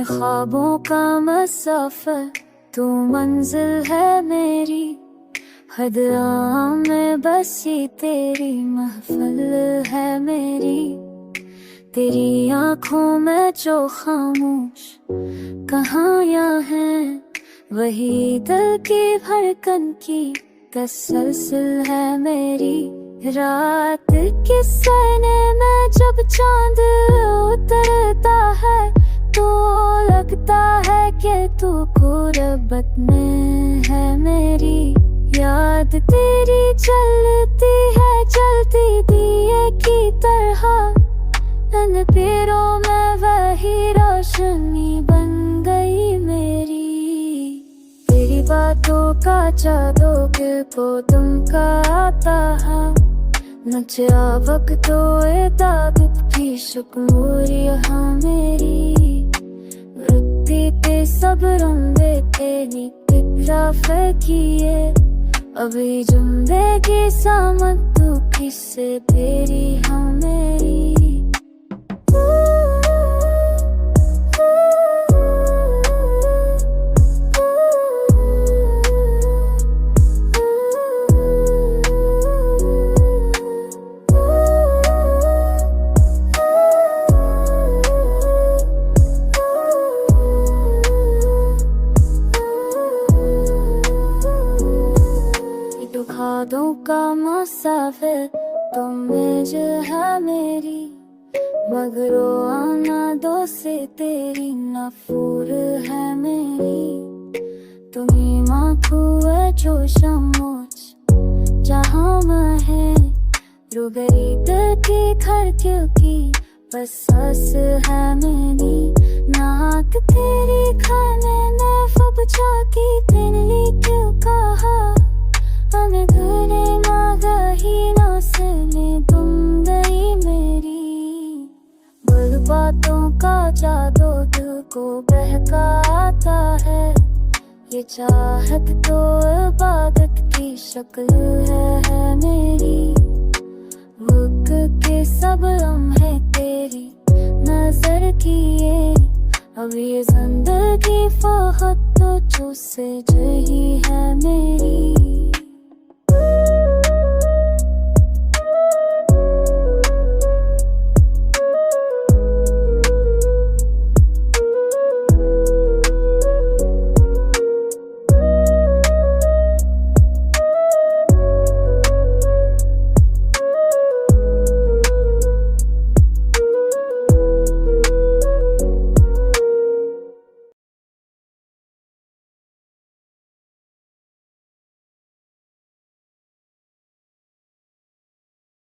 ख्वाबों का मसफ़र तू मंजिल है मेरी, हद आम में बसी तेरी महफिल है मेरी। तेरी आँखों में जो खामोश कहानियाँ हैं, वही दिल की धड़कन की तसलसल है मेरी। रात के सैने में जब चांद उतरता है, तो लगता है कि तू गुरबत में है मेरी। याद तेरी चलती है जलती दिए की तरह, इन पीरों में वही रोशनी बन गई मेरी। तेरी बातों का जादू के को तुम का आता है, नचा वक्तो दाग की शुक्रिया यहाँ मेरी। रुकती ते सब रंगे तेरी तिकराफे किए, अभी जिंदगी सामत तू किससे तेरी हाँ मेरी। खादों का मुसाफिर तुम मेज है मेरी, मगरो आना दो से तेरी नफूर है मेरी। तुम्ही माखू है जो शमोच जहाँ मैं है, रुगरी दिल की खड़कियों की बस सांस है मेरी। नाक तेरी खाने में फब जाकी तिनली क्यों कहा, हमें घरे मांगा ही नौसने तुम गई मेरी। बल बातों का जादू दिल को बहकाता है, ये चाहत तो इबादत की शक्ल है मेरी। रुक के सब लम्हे तेरी नजर किए, अब ये जिंदगी फकत तो तुझसे जही है मेरी।